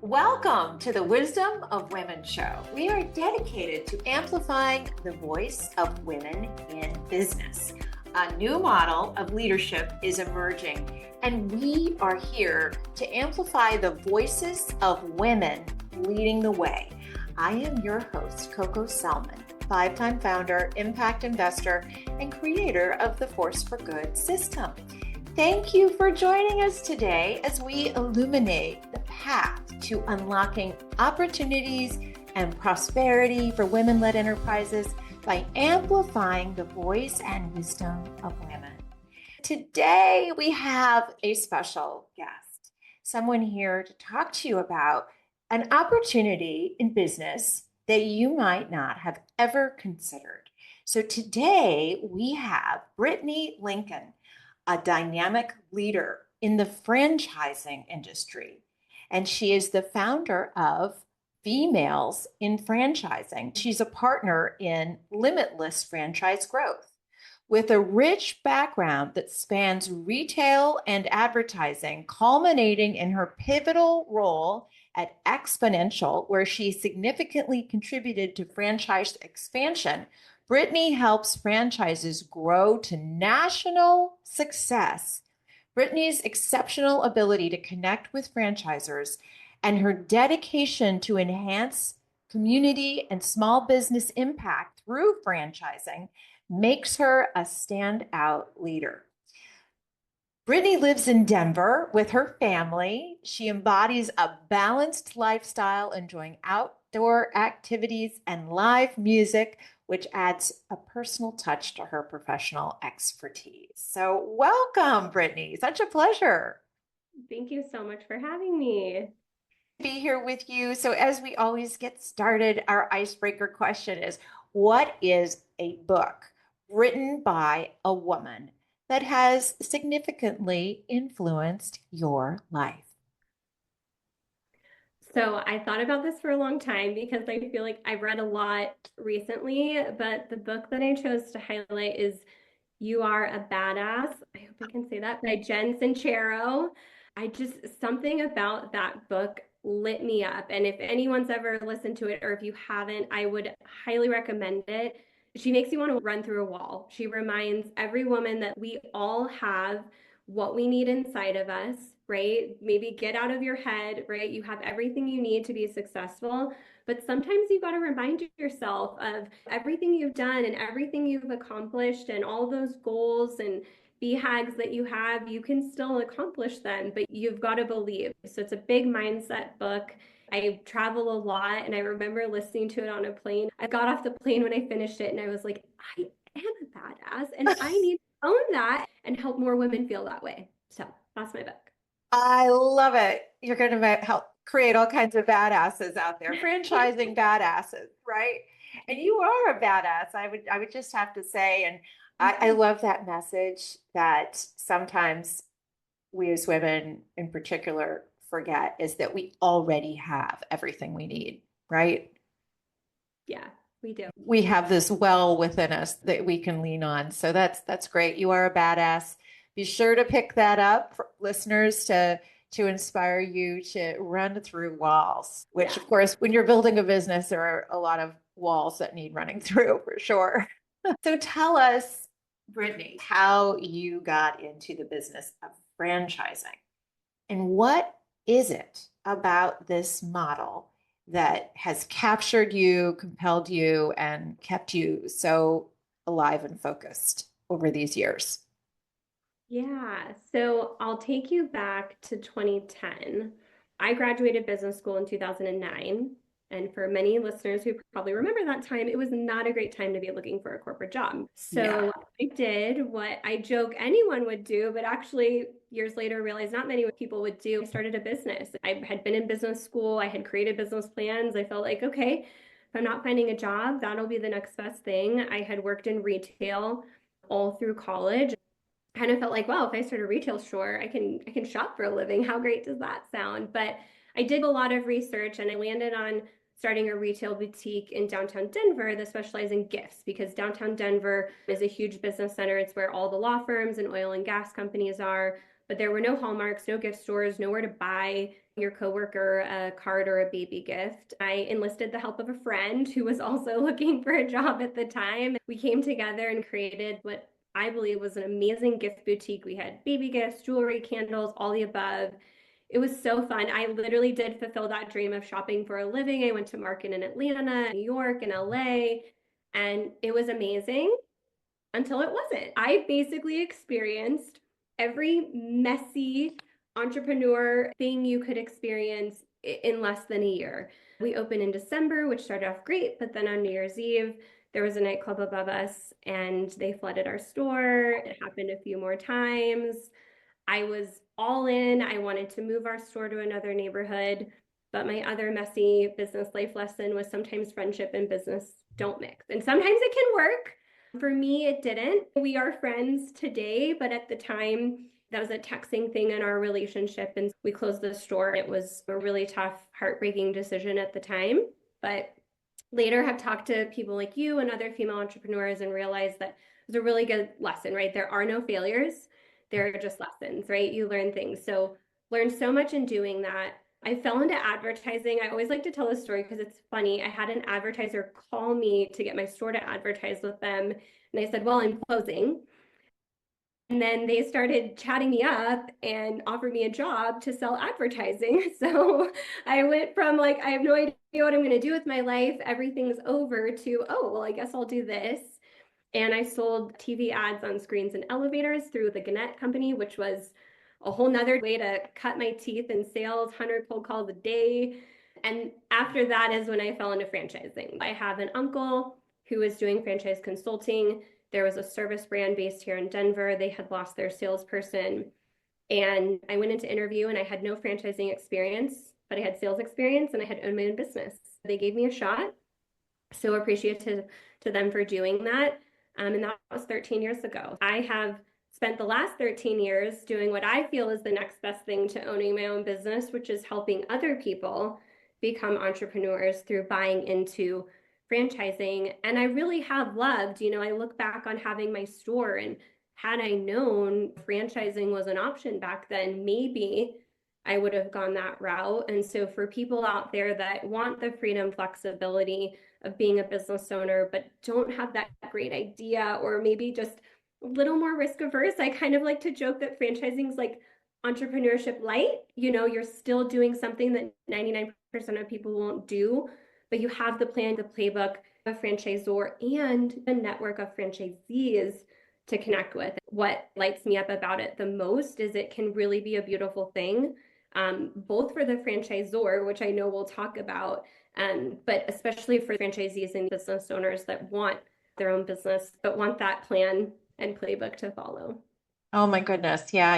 Welcome to the Wisdom of Women show. We are dedicated to amplifying the voice of women in business. A new model of leadership is emerging, and we are here to amplify the voices of women leading the way. I am your host, Coco Selman, five-time founder, impact investor, and creator of the Force for Good system. Thank you for joining us today as we illuminate the path to unlocking opportunities and prosperity for women-led enterprises by amplifying the voice and wisdom of women. Today, we have a special guest, someone here to talk to you about an opportunity in business that you might not have ever considered. So today, we have Brittney Lincoln, a dynamic leader in the franchising industry. And she is the founder of Females in Franchising. She's a partner in Limitless Franchise Growth. With a rich background that spans retail and advertising, culminating in her pivotal role at Exponential, where she significantly contributed to franchise expansion, Brittney helps franchises grow to national success. Brittney's exceptional ability to connect with franchisors and her dedication to enhance community and small business impact through franchising makes her a standout leader. Brittney lives in Denver with her family. She embodies a balanced lifestyle, enjoying outdoor activities and live music, which adds a personal touch to her professional expertise. So welcome, Brittney. Such a pleasure. Thank you so much for having me. Be here with you. So as we always get started, our icebreaker question is, what is a book written by a woman that has significantly influenced your life? So I thought about this for a long time because I feel like I've read a lot recently, but the book that I chose to highlight is You Are a Badass. I hope I can say that, by Jen Sincero. Something about that book lit me up. And if anyone's ever listened to it, or if you haven't, I would highly recommend it. She makes you want to run through a wall. She reminds every woman that we all have what we need inside of us, right? Maybe get out of your head, right? You have everything you need to be successful. But sometimes you've got to remind yourself of everything you've done and everything you've accomplished and all those goals and BHAGs that you have, you can still accomplish them, but you've got to believe. So it's a big mindset book. I travel a lot and I remember listening to it on a plane. I got off the plane when I finished it and I was like, I am a badass and I need to own that and help more women feel that way. So that's my book. I love it. You're going to help create all kinds of badasses out there, franchising badasses, right? And you are a badass. I would just have to say, and I love that message that sometimes we as women in particular forget is that we already have everything we need, right? Yeah, we do. We have this well within us that we can lean on. So that's great. You are a badass. Be sure to pick that up for listeners to inspire you to run through walls, which of course, when you're building a business, there are a lot of walls that need running through for sure. So tell us, Brittney, how you got into the business of franchising and what is it about this model that has captured you, compelled you, and kept you so alive and focused over these years? Yeah, so I'll take you back to 2010. I graduated business school in 2009. And for many listeners who probably remember that time, it was not a great time to be looking for a corporate job. Yeah. So I did what I joke anyone would do, but actually years later realized not many people would do. I started a business. I had been in business school. I had created business plans. I felt like, okay, if I'm not finding a job, that'll be the next best thing. I had worked in retail all through college. Kind of felt like, wow, if I start a retail store, I can shop for a living. How great does that sound? But I did a lot of research and I landed on starting a retail boutique in downtown Denver that specializes in gifts, because downtown Denver is a huge business center. It's where all the law firms and oil and gas companies are. but there were no Hallmarks, no gift stores, nowhere to buy your coworker a card or a baby gift. I enlisted the help of a friend who was also looking for a job at the time. We came together and created what I believe was an amazing gift boutique. We had baby gifts, jewelry, candles, all the above. It was so fun. I literally did fulfill that dream of shopping for a living. I went to market in Atlanta, New York, and LA, and it was amazing until it wasn't. I basically experienced every messy entrepreneur thing you could experience in less than a year. We opened in December, which started off great, but then on New Year's Eve, there was a nightclub above us and they flooded our store. It happened a few more times. I was all in. I wanted to move our store to another neighborhood. But my other messy business life lesson was sometimes friendship and business don't mix. And sometimes it can work. For me, it didn't. We are friends today, but at the time, that was a texting thing in our relationship. And we closed the store. It was a really tough, heartbreaking decision at the time. But later have talked to people like you and other female entrepreneurs and realized that it was a really good lesson, right? There are no failures. There are just lessons, right? You learn things. So learned so much in doing that. I fell into advertising. I always like to tell this story because it's funny. I had an advertiser call me to get my store to advertise with them. And I said, well, I'm closing. And then they started chatting me up and offered me a job to sell advertising. So I went from like, I have no idea what I'm going to do with my life. Everything's over to, oh, well, I guess I'll do this. And I sold TV ads on screens and elevators through the Gannett company, which was a whole nother way to cut my teeth in sales, 100 cold calls a day. And after that is when I fell into franchising. I have an uncle who was doing franchise consulting. There was a service brand based here in Denver. They had lost their salesperson. And I went into interview and I had no franchising experience, but I had sales experience and I had owned my own business. They gave me a shot. So appreciative to them for doing that. And that was 13 years ago. I have spent the last 13 years doing what I feel is the next best thing to owning my own business, which is helping other people become entrepreneurs through buying into franchising. And I really have loved, I look back on having my store, and had I known franchising was an option back then, maybe I would have gone that route. And so for people out there that want the freedom, flexibility of being a business owner, but don't have that great idea, or maybe just a little more risk averse, I kind of like to joke that franchising is like entrepreneurship light. You're still doing something that 99% of people won't do, but you have the plan, the playbook, a franchisor, and a network of franchisees to connect with. What lights me up about it the most is it can really be a beautiful thing, both for the franchisor, which I know we'll talk about, but especially for franchisees and business owners that want their own business, but want that plan and playbook to follow. Oh my goodness. Yeah.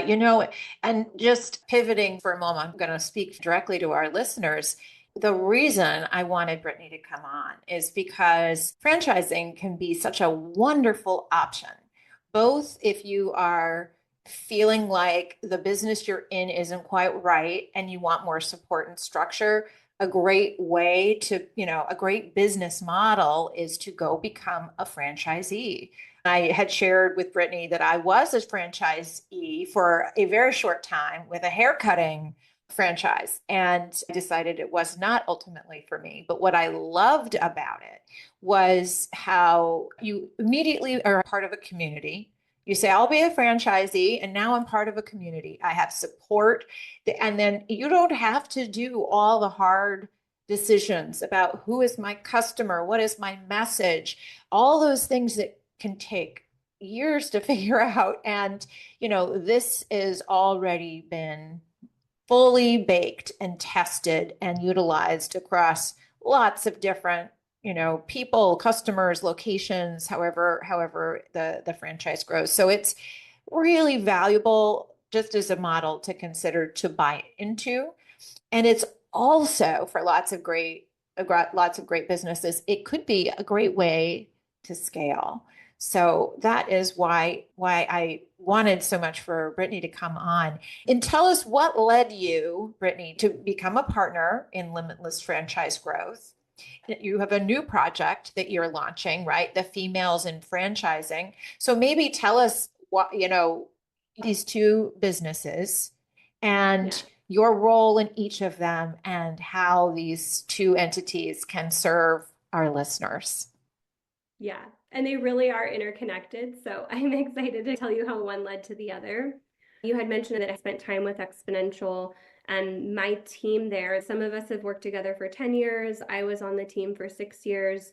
And just pivoting for a moment, I'm going to speak directly to our listeners. The reason I wanted Brittney to come on is because franchising can be such a wonderful option, both if you are feeling like the business you're in isn't quite right and you want more support and structure. A great way to, a great business model is to go become a franchisee. I had shared with Brittney that I was a franchisee for a very short time with a haircutting franchise, and I decided it was not ultimately for me. But what I loved about it was how you immediately are part of a community. You say, I'll be a franchisee, and now I'm part of a community. I have support. And then you don't have to do all the hard decisions about who is my customer, what is my message, all those things that can take years to figure out. And, this has already been fully baked and tested and utilized across lots of different people, customers, locations, however the franchise grows. So it's really valuable just as a model to consider to buy into. And it's also for lots of great businesses, it could be a great way to scale. So that is why I wanted so much for Brittney to come on and tell us what led you, Brittney, to become a partner in Limitless Franchise Growth. You have a new project that you're launching, right? The Females in Franchising. So maybe tell us what, these two businesses Yeah. and your role in each of them and how these two entities can serve our listeners. Yeah. And they really are interconnected. So I'm excited to tell you how one led to the other. You had mentioned that I spent time with Exponential and my team there. Some of us have worked together for 10 years. I was on the team for 6 years.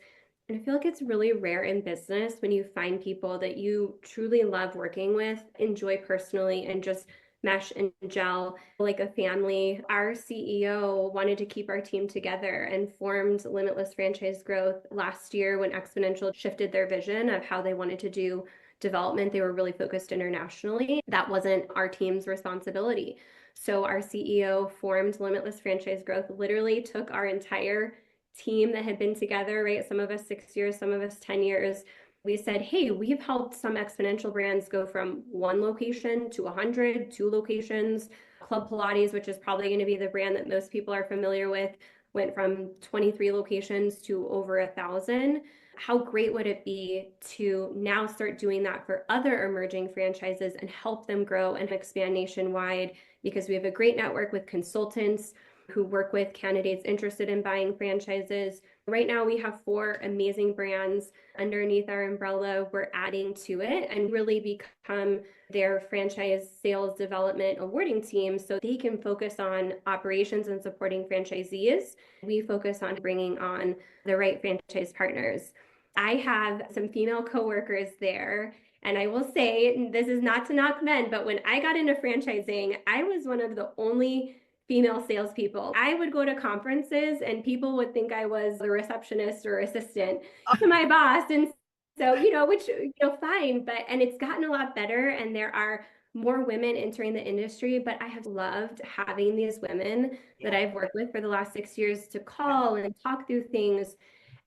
And I feel like it's really rare in business when you find people that you truly love working with, enjoy personally, and just mesh and gel like a family. Our CEO wanted to keep our team together and formed Limitless Franchise Growth last year when Exponential shifted their vision of how they wanted to do development. They were really focused internationally. That wasn't our team's responsibility. So our CEO formed Limitless Franchise Growth, literally took our entire team that had been together, right? Some of us 6 years, some of us 10 years. We said, hey, we've helped some exponential brands go from one location to 100, two locations. Club Pilates, which is probably going to be the brand that most people are familiar with, went from 23 locations to over 1,000. How great would it be to now start doing that for other emerging franchises and help them grow and expand nationwide? Because we have a great network with consultants who work with candidates interested in buying franchises. Right now, we have 4 amazing brands underneath our umbrella. We're adding to it and really become their franchise sales development awarding team so they can focus on operations and supporting franchisees. We focus on bringing on the right franchise partners. I have some female coworkers there. And I will say, this is not to knock men, but when I got into franchising, I was one of the only female salespeople. I would go to conferences and people would think I was the receptionist or assistant to my boss. And so, which, fine, and it's gotten a lot better. And there are more women entering the industry, but I have loved having these women that I've worked with for the last 6 years to call and talk through things.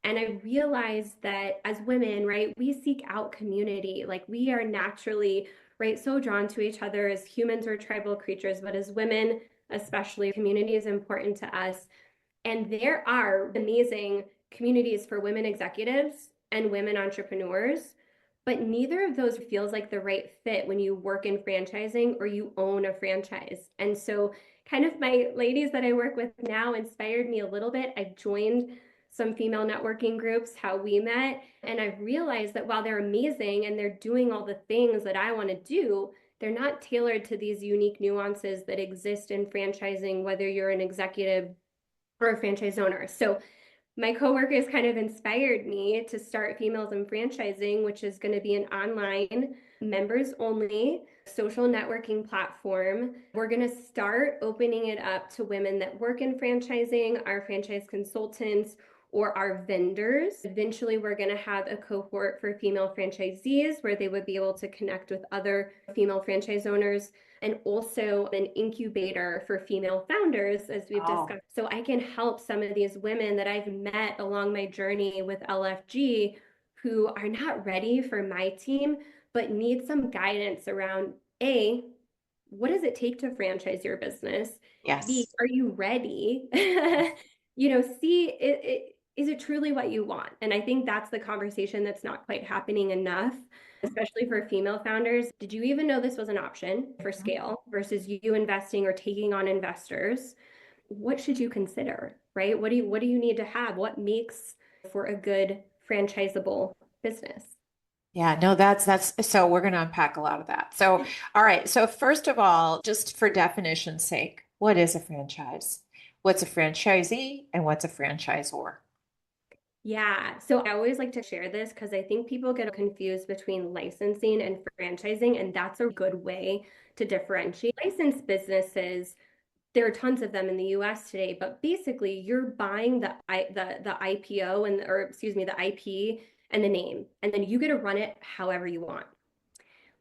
And I realized that as women, right, we seek out community. Like we are naturally, right, so drawn to each other. As humans, we're tribal creatures, but as women, especially, community is important to us. And there are amazing communities for women executives and women entrepreneurs, but neither of those feels like the right fit when you work in franchising or you own a franchise. And so, kind of my ladies that I work with now inspired me a little bit. I've joined some female networking groups, how we met, and I've realized that while they're amazing and they're doing all the things that I want to do, they're not tailored to these unique nuances that exist in franchising, whether you're an executive or a franchise owner. So my coworkers kind of inspired me to start Females in Franchising, which is going to be an online members only social networking platform. We're going to start opening it up to women that work in franchising, our franchise consultants, or our vendors. Eventually, we're going to have a cohort for female franchisees where they would be able to connect with other female franchise owners, and also an incubator for female founders, as we've discussed. So I can help some of these women that I've met along my journey with LFG who are not ready for my team, but need some guidance around A, what does it take to franchise your business? B, Yes. are you ready? C, is it truly what you want? And I think that's the conversation that's not quite happening enough, especially for female founders. Did you even know this was an option for scale versus you investing or taking on investors? What should you consider, right? What do you need to have? What makes for a good franchisable business? Yeah, no, that's so we're going to unpack a lot of that. So, all right. So, first of all, just for definition's sake, what is a franchise? What's a franchisee and what's a franchisor? Yeah, so I always like to share this because I think people get confused between licensing and franchising, and that's a good way to differentiate. Licensed businesses, there are tons of them in the US today, but basically you're buying the IPO or excuse me, the IP and the name, and then you get to run it however you want.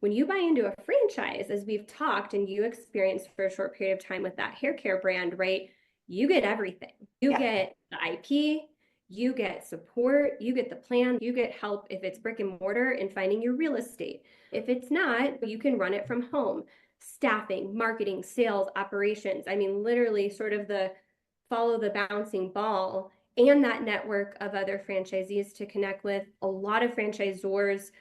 When you buy into a franchise, as we've talked and you experienced for a short period of time with that hair care brand, right? You get everything. You get the IP, you get support, you get the plan, you get help if it's brick and mortar in finding your real estate. If it's not, you can run it from home. Staffing, marketing, sales, operations. I mean, literally sort of the follow the bouncing ball and that network of other franchisees to connect with. A lot of franchisors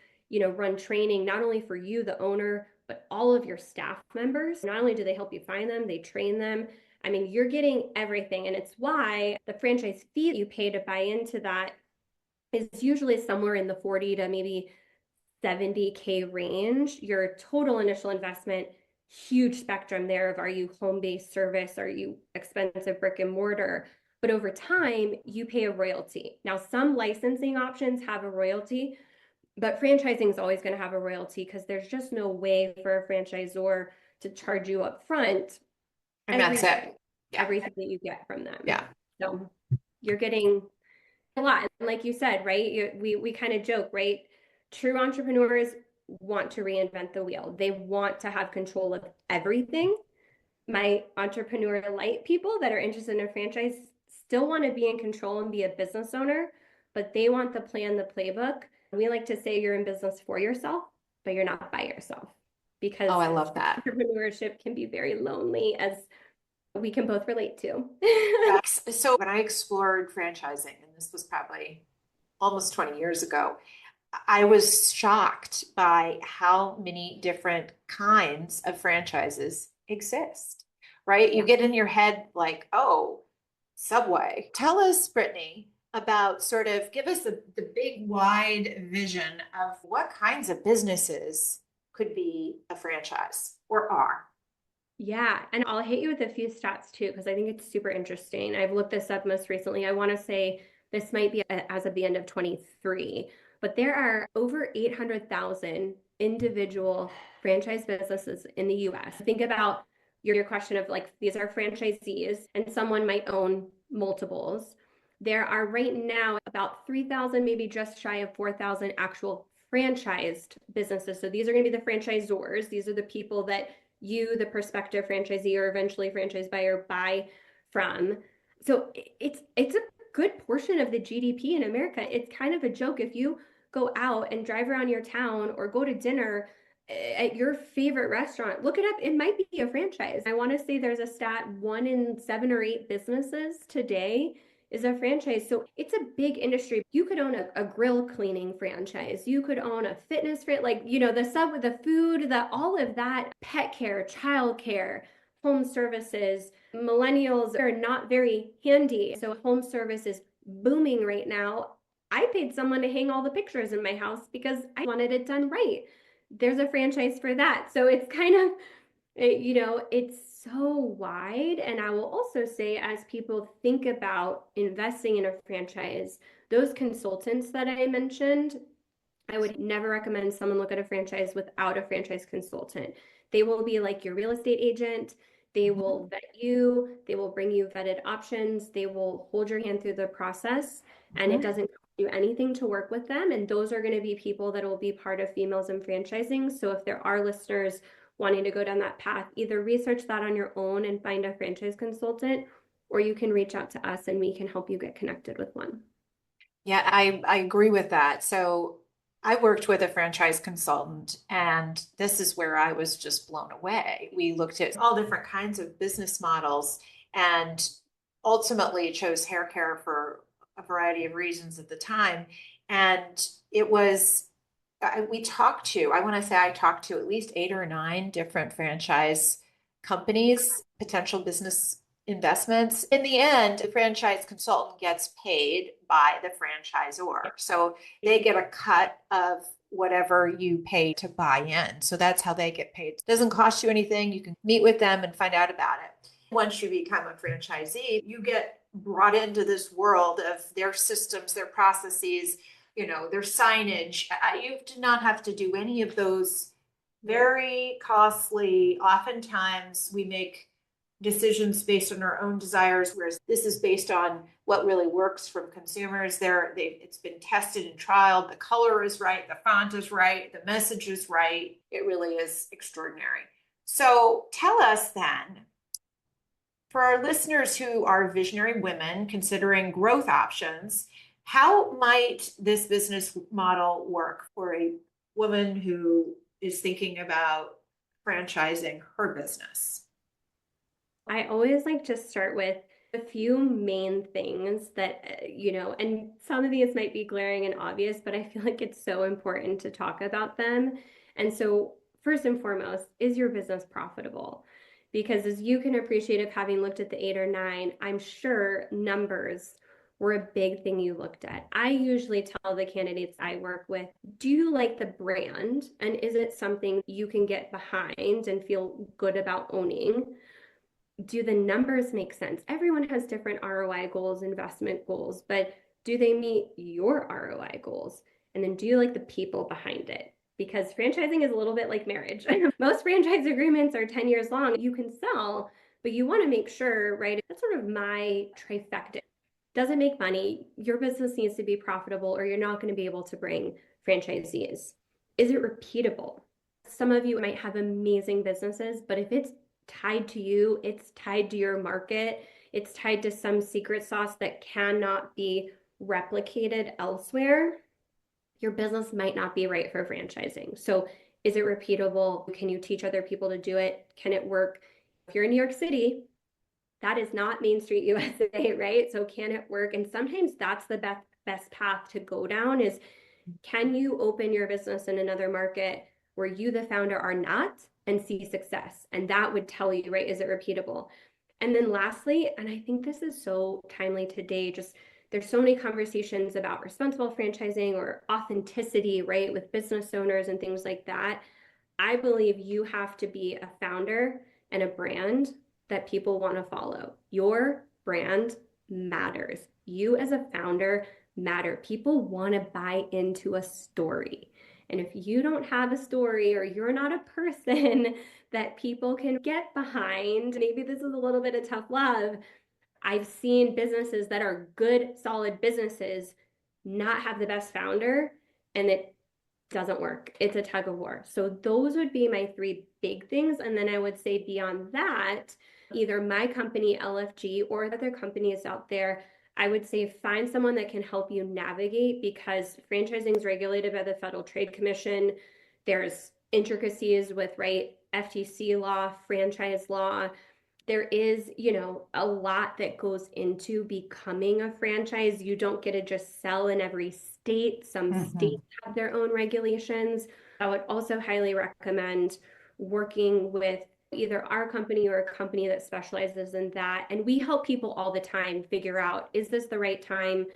run training not only for you, the owner, but all of your staff members, not only do they help you find them, they train them. I mean, you're getting everything. And it's why the franchise fee you pay to buy into that is usually somewhere in the 40 to maybe 70K range. Your total initial investment, huge spectrum there of, are you home-based service? Are you expensive brick and mortar? But over time, you pay a royalty. Now, some licensing options have a royalty, but franchising is always going to have a royalty because there's just no way for a franchisor to charge you up front And that's it. Yeah. everything that you get from them. Yeah. So you're getting a lot. And like you said, right? We kind of joke, right? True entrepreneurs want to reinvent the wheel. They want to have control of everything. My entrepreneur light people that are interested in a franchise still want to be in control and be a business owner, but they want the plan, the playbook. We like to say you're in business for yourself, but you're not by yourself, because Oh, I love that. entrepreneurship can be very lonely, as we can both relate to. So when I explored franchising, and this was probably almost 20 years ago, I was shocked by how many different kinds of franchises exist, right? You get in your head like, oh, Subway. Tell us, Brittney, about sort of give us the big wide vision of what kinds of businesses could be a franchise or are. Yeah, and I'll hit you with a few stats too, because I think it's super interesting. I've looked this up most recently. I want to say this might be as of the end of 23, but there are over 800,000 individual franchise businesses in the US. Think about your question of like, these are franchisees and someone might own multiples. There are right now about 3,000, maybe just shy of 4,000 actual franchised businesses. So these are going to be the franchisors. These are the people that you, the prospective franchisee or eventually franchise buyer, buy from. So it's a good portion of the GDP in America. It's kind of a joke if you go out and drive around your town or go to dinner at your favorite restaurant, look it up. It might be a franchise. I want to say there's a stat, 1 in 7 or 8 businesses today is a franchise. So it's a big industry. You could own a grill cleaning franchise. You could own a fitness franchise, like, the sub with the food, all of that, pet care, child care, home services. Millennials are not very handy. So home service is booming right now. I paid someone to hang all the pictures in my house because I wanted it done right. There's a franchise for that. So it's kind of, it's so wide. And I will also say, as people think about investing in a franchise, those consultants that I mentioned, I would never recommend someone look at a franchise without a franchise consultant. They will be like your real estate agent. They will vet you. They will bring you vetted options. They will hold your hand through the process, and it doesn't cost you anything to work with them. And those are going to be people that will be part of Females in Franchising. So if there are listeners wanting to go down that path, either research that on your own and find a franchise consultant, or you can reach out to us and we can help you get connected with one. Yeah, I agree with that. So I worked with a franchise consultant, and this is where I was just blown away. We looked at all different kinds of business models and ultimately chose hair care for a variety of reasons at the time. And it was, I want to say I talked to at least 8 or 9 different franchise companies, potential business investments. In the end, the franchise consultant gets paid by the franchisor. So they get a cut of whatever you pay to buy in. So that's how they get paid. It doesn't cost you anything. You can meet with them and find out about it. Once you become a franchisee, you get brought into this world of their systems, their processes, their signage. You do not have to do any of those very costly. Oftentimes we make decisions based on our own desires, whereas this is based on what really works from consumers. It's been tested and trialed. The color is right, the font is right, the message is right. It really is extraordinary. So tell us then, for our listeners who are visionary women considering growth options, how might this business model work for a woman who is thinking about franchising her business? I always like to start with a few main things that, and some of these might be glaring and obvious, but I feel like it's so important to talk about them. And so first and foremost, is your business profitable? Because as you can appreciate of having looked at the 8 or 9, I'm sure numbers were a big thing you looked at. I usually tell the candidates I work with, do you like the brand? And is it something you can get behind and feel good about owning? Do the numbers make sense? Everyone has different ROI goals, investment goals, but do they meet your ROI goals? And then do you like the people behind it? Because franchising is a little bit like marriage. Most franchise agreements are 10 years long. You can sell, but you want to make sure, right? That's sort of my trifecta. Doesn't make money. Your business needs to be profitable, or you're not going to be able to bring franchisees. Is it repeatable? Some of you might have amazing businesses, but if it's tied to you, it's tied to your market, it's tied to some secret sauce that cannot be replicated elsewhere, your business might not be right for franchising. So is it repeatable? Can you teach other people to do it? Can it work? If you're in New York City, that is not Main Street USA, right? So can it work? And sometimes that's the best path to go down is, can you open your business in another market where you, the founder, are not and see success? And that would tell you, right, is it repeatable? And then lastly, and I think this is so timely today, just there's so many conversations about responsible franchising or authenticity, right, with business owners and things like that. I believe you have to be a founder and a brand that people want to follow. Your brand matters. You as a founder matter. People want to buy into a story. And if you don't have a story, or you're not a person that people can get behind, maybe this is a little bit of tough love. I've seen businesses that are good, solid businesses not have the best founder, and it doesn't work. It's a tug of war. So those would be my 3 big things. And then I would say beyond that, either my company, LFG, or other companies out there, I would say find someone that can help you navigate, because franchising is regulated by the Federal Trade Commission. There's intricacies with, right, FTC law, franchise law. There is, a lot that goes into becoming a franchise. You don't get to just sell in every state. Some states have their own regulations. I would also highly recommend working with either our company or a company that specializes in that. And we help people all the time figure out, is this the right time?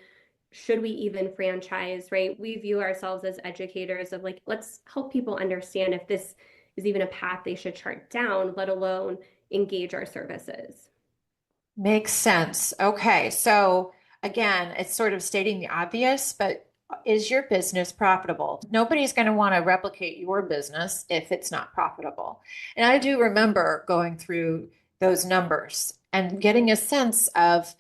Should we even franchise, right? We view ourselves as educators of like, let's help people understand if this is even a path they should chart down, let alone engage our services. Makes sense. Okay. So again, it's sort of stating the obvious, but is your business profitable? Nobody's going to want to replicate your business if it's not profitable. And I do remember going through those numbers and getting a sense of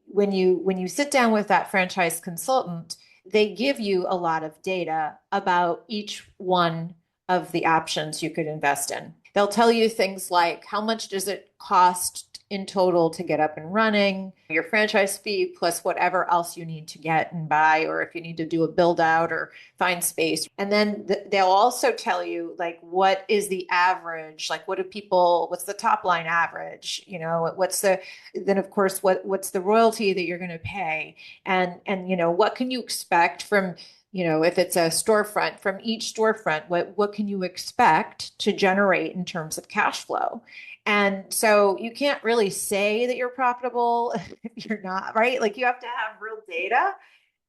when you sit down with that franchise consultant, they give you a lot of data about each one of the options you could invest in. They'll tell you things like, how much does it cost in total to get up and running, your franchise fee plus whatever else you need to get and buy, or if you need to do a build out or find space. And then they'll also tell you like, what is the average? Like, what's the top line average? Then of course, what's the royalty that you're going to pay? And what can you expect from, if it's a storefront, from each storefront, what can you expect to generate in terms of cash flow? And so you can't really say that you're profitable if you're not, right? Like you have to have real data,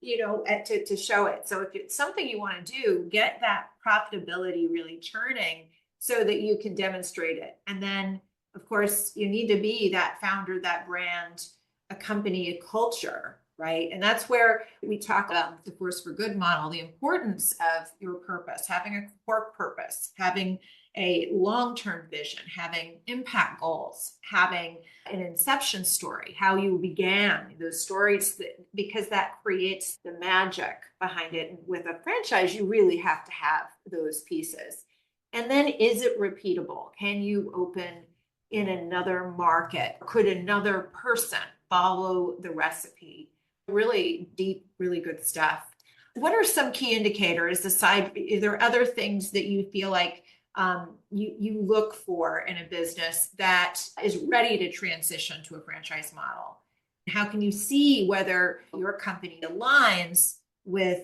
to show it. So if it's something you want to do, get that profitability really churning so that you can demonstrate it. And then, of course, you need to be that founder, that brand, a company, a culture, right? And that's where we talk about the Force for Good model, the importance of your purpose, having a core purpose, having a long-term vision, having impact goals, having an inception story, how you began those stories, because that creates the magic behind it. And with a franchise, you really have to have those pieces. And then, is it repeatable? Can you open in another market? Could another person follow the recipe? Really deep, really good stuff. What are some key indicators aside? Are there other things that you feel like you look for in a business that is ready to transition to a franchise model? How can you see whether your company aligns with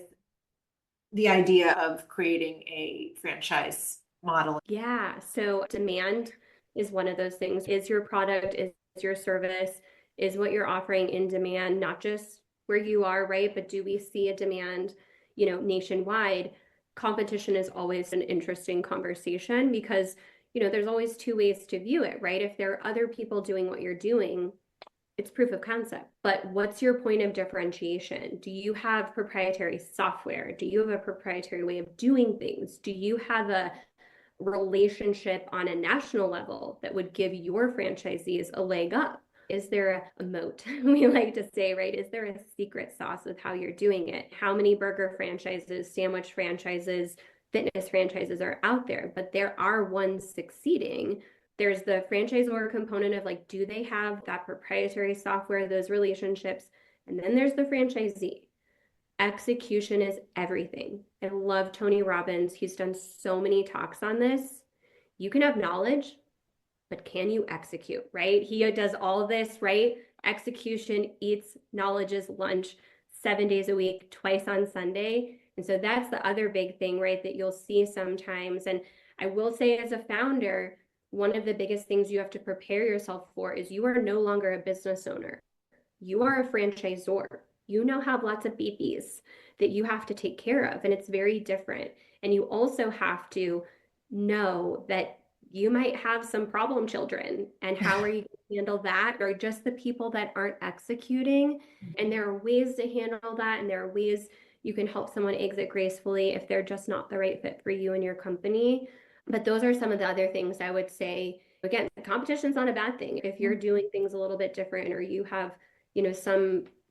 the idea of creating a franchise model? Yeah. So demand is one of those things. Is your product, is your service, is what you're offering in demand, not just where you are, right? But do we see a demand, nationwide? Competition is always an interesting conversation because, there's always two ways to view it, right? If there are other people doing what you're doing, it's proof of concept. But what's your point of differentiation? Do you have proprietary software? Do you have a proprietary way of doing things? Do you have a relationship on a national level that would give your franchisees a leg up? Is there a moat? We like to say, right? Is there a secret sauce with how you're doing it? How many burger franchises, sandwich franchises, fitness franchises are out there? But there are ones succeeding. There's the franchisor component of like, do they have that proprietary software, those relationships? And then there's the franchisee. Execution is everything. I love Tony Robbins. He's done so many talks on this. You can have knowledge, but can you execute, right? He does all of this, right? Execution, eats knowledge's lunch 7 days a week, twice on Sunday. And so that's the other big thing, right? That you'll see sometimes. And I will say, as a founder, one of the biggest things you have to prepare yourself for is you are no longer a business owner. You are a franchisor. You now have lots of BPs that you have to take care of, and it's very different. And you also have to know that you might have some problem children, and how are you going to handle that, or just the people that aren't executing. And there are ways to handle that, and there are ways you can help someone exit gracefully if they're just not the right fit for you and your company. But those are some of the other things I would say. Again, competition's not a bad thing. If you're doing things a little bit different, or you have,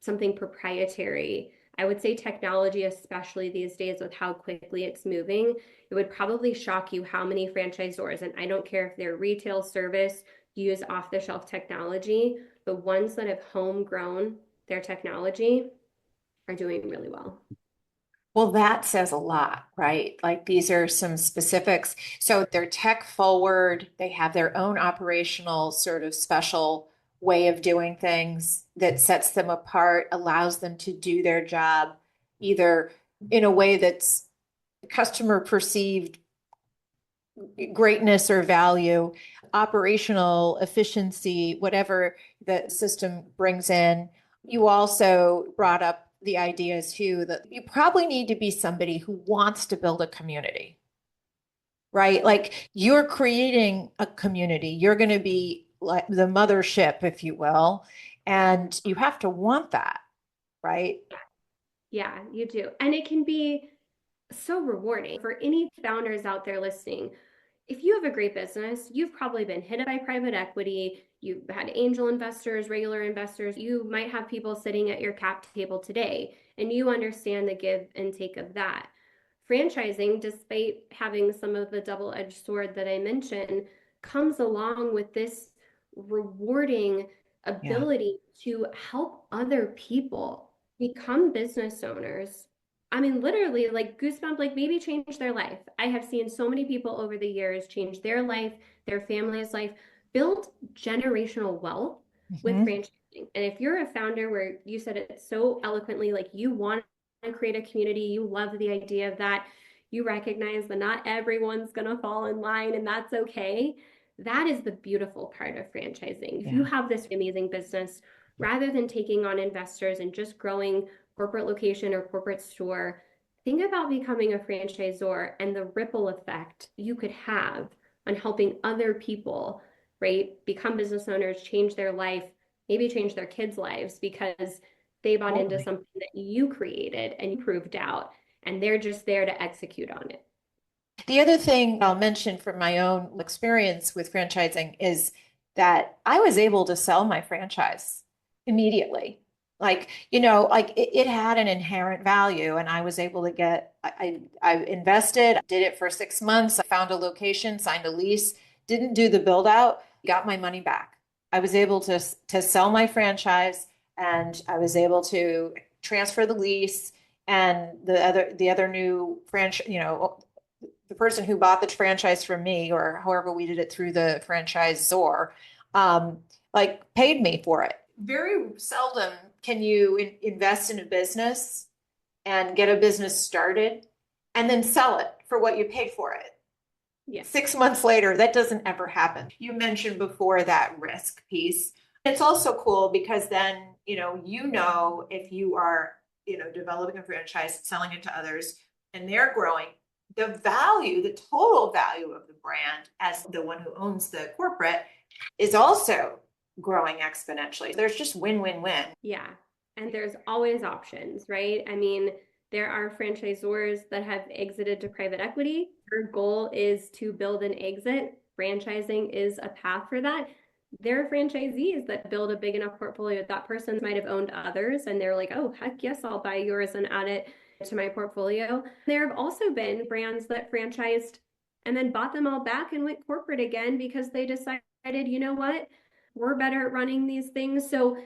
something proprietary. I would say technology, especially these days with how quickly it's moving, it would probably shock you how many franchisors, and I don't care if they're retail, service, use off-the-shelf technology, the ones that have homegrown their technology are doing really well. Well, that says a lot, right? Like these are some specifics. So they're tech forward, they have their own operational sort of special way of doing things that sets them apart, allows them to do their job either in a way that's customer perceived greatness or value, operational efficiency, whatever the system brings in. You also brought up the idea too that you probably need to be somebody who wants to build a community, right? Like you're creating a community. You're going to be like the mothership, if you will, and you have to want that, right? Yeah, you do. And it can be so rewarding for any founders out there listening. If you have a great business, you've probably been hit by private equity, you've had angel investors, regular investors, you might have people sitting at your cap table today, and you understand the give and take of that. Franchising, despite having some of the double-edged sword that I mentioned, comes along with this rewarding Yeah. ability to help other people become business owners. I mean, literally, like goosebump, like maybe change their life. I have seen so many people over the years change their life, their family's life, build generational wealth with Mhm. franchising. And if you're a founder where you said it so eloquently, like you want to create a community, you love the idea of that, you recognize that not everyone's going to fall in line, and that's okay. That is the beautiful part of franchising. If you Yeah. have this amazing business, rather than taking on investors and just growing corporate location or corporate store, think about becoming a franchisor and the ripple effect you could have on helping other people, right, become business owners, change their life, maybe change their kids' lives because they bought into Totally. something that you created and you proved out, and they're just there to execute on it. The other thing I'll mention from my own experience with franchising is that I was able to sell my franchise immediately. Like, like it had an inherent value, and I was able to I invested, did it for 6 months, I found a location, signed a lease, didn't do the build out, got my money back. I was able to sell my franchise, and I was able to transfer the lease, and the other new franchise, the person who bought the franchise from me, or however we did it through the franchisor, like paid me for it. Very seldom can you invest in a business and get a business started and then sell it for what you paid for it. Yeah. 6 months later, that doesn't ever happen. You mentioned before that risk piece. It's also cool because then, if you are, developing a franchise, selling it to others, and they're growing, the total value of the brand as the one who owns the corporate is also growing exponentially. There's just win, win, win. Yeah. And there's always options, right? I mean, there are franchisors that have exited to private equity. Their goal is to build an exit. Franchising is a path for that. There are franchisees that build a big enough portfolio that person might have owned others and they're like, oh, heck yes, I'll buy yours and add it to my portfolio. There have also been brands that franchised and then bought them all back and went corporate again because they decided, you know what, we're better at running these things. So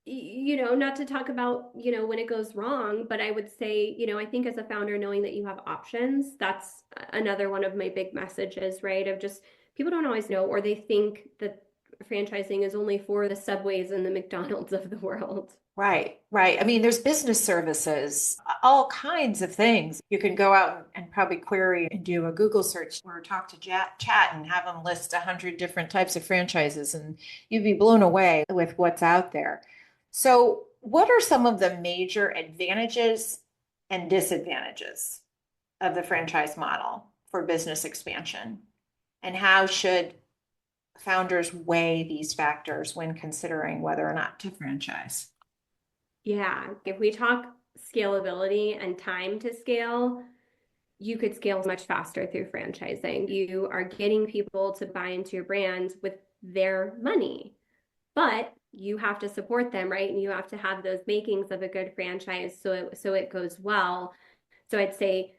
not to talk about, when it goes wrong, but I would say, I think as a founder, knowing that you have options, that's another one of my big messages, right? Of just people don't always know, or they think that franchising is only for the Subways and the McDonald's of the world. Right, right. I mean, there's business services, all kinds of things. You can go out and probably query and do a Google search or talk to chat and have them list 100 different types of franchises, and you'd be blown away with what's out there. So, what are some of the major advantages and disadvantages of the franchise model for business expansion? And how should founders weigh these factors when considering whether or not to franchise? Yeah, if we talk scalability and time to scale, you could scale much faster through franchising. You are getting people to buy into your brand with their money, but you have to support them, right? And you have to have those makings of a good franchise so it goes well. So I'd say,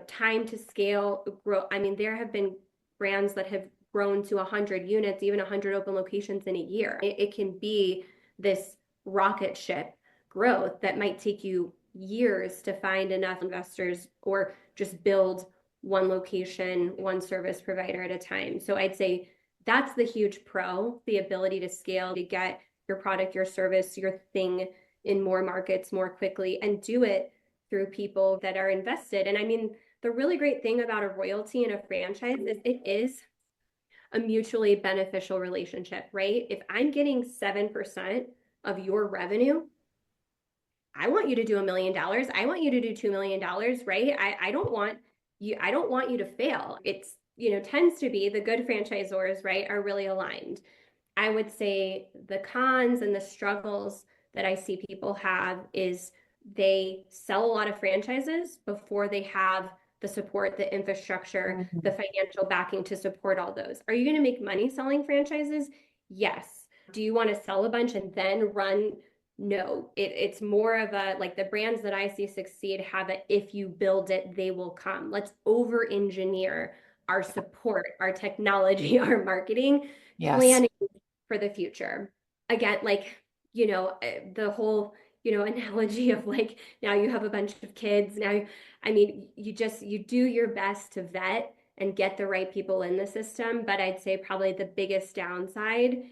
time to scale, grow. I mean, there have been brands that have grown to 100 units, even 100 open locations in a year. It can be this rocket ship growth that might take you years to find enough investors or just build one location, one service provider at a time. So I'd say that's the huge pro, the ability to scale, to get your product, your service, your thing in more markets more quickly and do it through people that are invested. And I mean, the really great thing about a royalty and a franchise is it is a mutually beneficial relationship, right? If I'm getting 7% of your revenue, I want you to do $1 million. I want you to do $2 million, right? I don't want you to fail. It's, tends to be the good franchisors, right, are really aligned. I would say the cons and the struggles that I see people have is they sell a lot of franchises before they have the support, the infrastructure, the financial backing to support all those. Are you going to make money selling franchises? Yes. Do you want to sell a bunch and then run? No, it's more of a, like, the brands that I see succeed have a, if you build it, they will come. Let's over engineer our support, our technology, our marketing, Yes. planning for the future. Again, like, the whole, analogy of like, now you have a bunch of kids. Now, I mean, you do your best to vet and get the right people in the system. But I'd say probably the biggest downside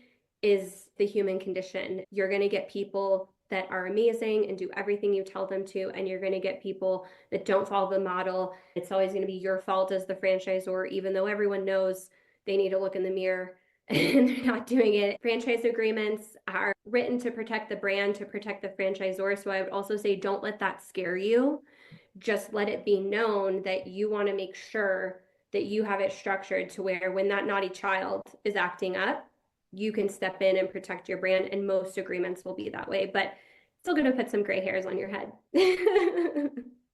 is the human condition. You're going to get people that are amazing and do everything you tell them to, and you're going to get people that don't follow the model. It's always going to be your fault as the franchisor, even though everyone knows they need to look in the mirror and they're not doing it. Franchise agreements are written to protect the brand, to protect the franchisor. So I would also say don't let that scare you. Just let it be known that you want to make sure that you have it structured to where when that naughty child is acting up, you can step in and protect your brand. And most agreements will be that way, but still going to put some gray hairs on your head.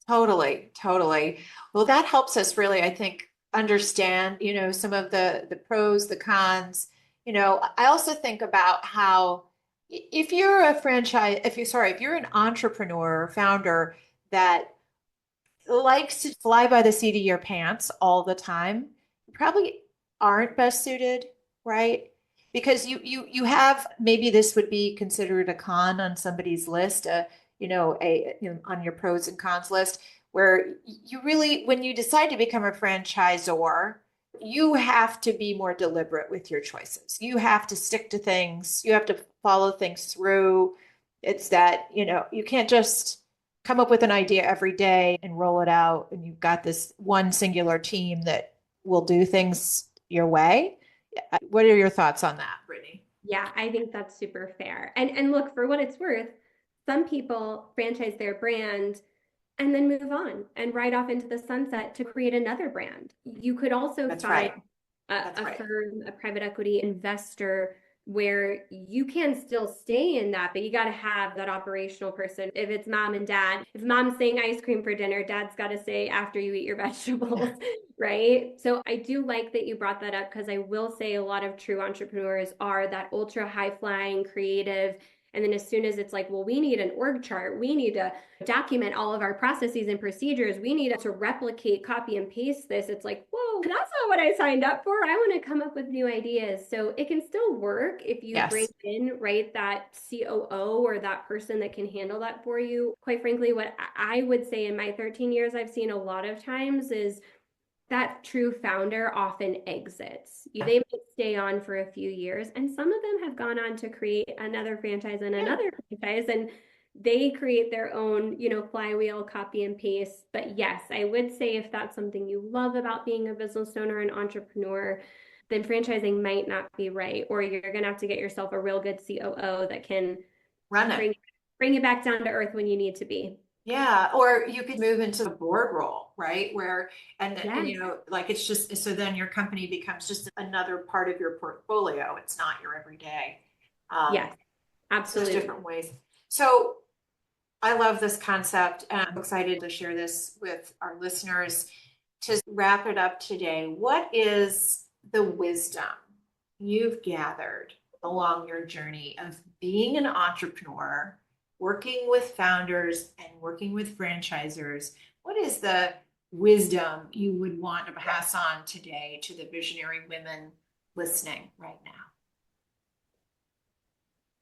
Totally, totally. Well, that helps us really, I think, understand, some of the pros, the cons. I also think about how if you're a franchise, if you're an entrepreneur, founder that likes to fly by the seat of your pants all the time, you probably aren't best suited, right? Because you have, maybe this would be considered a con on somebody's list, on your pros and cons list, where you really, when you decide to become a franchisor, you have to be more deliberate with your choices. You have to stick to things. You have to follow things through. It's that, you can't just come up with an idea every day and roll it out. And you've got this one singular team that will do things your way. What are your thoughts on that, Brittney? Yeah, I think that's super fair. And look, for what it's worth, some people franchise their brand and then move on and ride off into the sunset to create another brand. You could also That's find right. a firm, a private equity investor where you can still stay in that, but you got to have that operational person. If it's mom and dad, if mom's saying ice cream for dinner, dad's got to say after you eat your vegetables, right? So I do like that you brought that up because I will say a lot of true entrepreneurs are that ultra high flying creative. And then as soon as it's like, well, we need an org chart, we need to document all of our processes and procedures, we need to replicate, copy and paste this. It's like, whoa, that's not what I signed up for. I want to come up with new ideas. So it can still work if you bring in, right, that COO or that person that can handle that for you. Quite frankly, what I would say in my 13 years, I've seen a lot of times is that true founder often exits. They might stay on for a few years, and some of them have gone on to create another franchise and another franchise, and they create their own, flywheel, copy and paste. But yes, I would say if that's something you love about being a business owner and entrepreneur, then franchising might not be right, or you're going to have to get yourself a real good COO that can Run it. bring it back down to earth when you need to be. Yeah, or you could move into the board role, right? Where, and Yes. like it's just, so then your company becomes just another part of your portfolio. It's not your everyday. Yes, absolutely. There's different ways. So I love this concept, and I'm excited to share this with our listeners. To wrap it up today, what is the wisdom you've gathered along your journey of being an entrepreneur, working with founders and working with franchisors? What is the wisdom you would want to pass on today to the visionary women listening right now?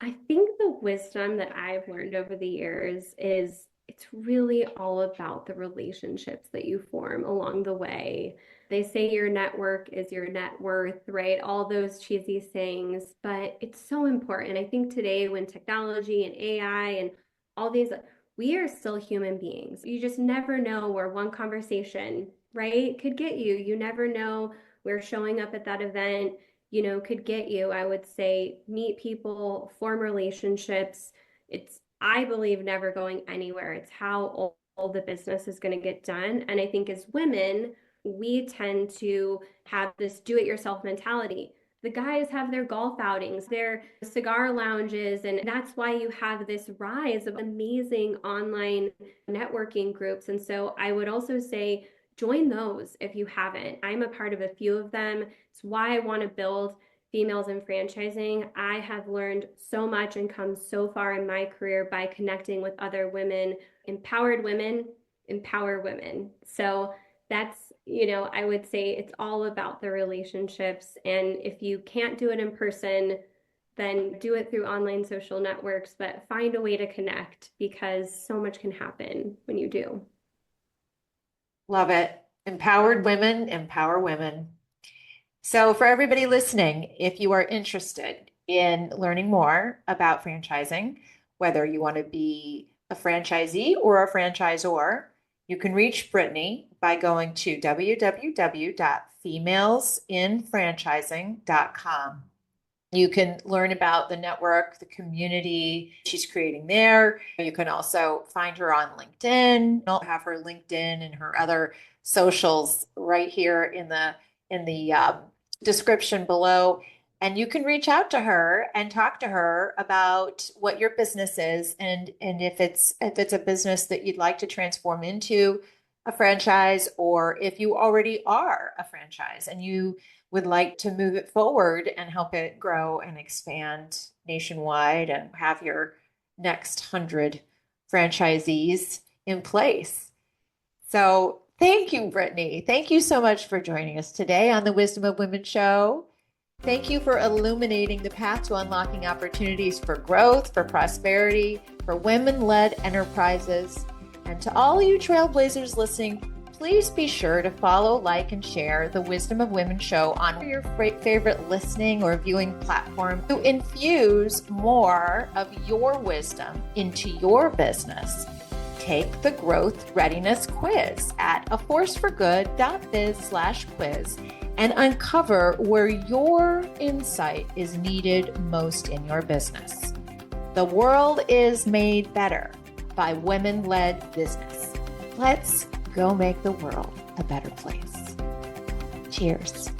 I think the wisdom that I've learned over the years is it's really all about the relationships that you form along the way. They say your network is your net worth, right? All those cheesy sayings, but it's so important. I think today, when technology and AI and all these, we are still human beings. You just never know where one conversation, right, could get you. You never know where showing up at that event could get you. I would say meet people, form relationships. It's, I believe, never going anywhere. It's how all the business is going to get done. And I think as women, we tend to have this do-it-yourself mentality. The guys have their golf outings, their cigar lounges, and that's why you have this rise of amazing online networking groups. And so I would also say, join those if you haven't. I'm a part of a few of them. It's why I want to build females in franchising. I have learned so much and come so far in my career by connecting with other women. Empowered women empower women. So that's, I would say it's all about the relationships. And if you can't do it in person, then do it through online social networks, but find a way to connect because so much can happen when you do. Love it. Empowered women, empower women. So for everybody listening, if you are interested in learning more about franchising, whether you want to be a franchisee or a franchisor, you can reach Brittney by going to www.femalesinfranchising.com. You can learn about the network, the community she's creating there. You can also find her on LinkedIn. I'll have her LinkedIn and her other socials right here in the description below. And you can reach out to her and talk to her about what your business is, and if it's a business that you'd like to transform into a franchise, or if you already are a franchise and you would like to move it forward and help it grow and expand nationwide and have your next 100 franchisees in place. So thank you, Brittney. Thank you so much for joining us today on the Wisdom of Women show. Thank you for illuminating the path to unlocking opportunities for growth, for prosperity, for women-led enterprises. And to all you trailblazers listening, please be sure to follow, like, and share the Wisdom of Women show on your favorite listening or viewing platform to infuse more of your wisdom into your business. take the Growth Readiness Quiz at aforceforgood.biz/quiz and uncover where your insight is needed most in your business. The world is made better by women-led business. Let's go make the world a better place. Cheers.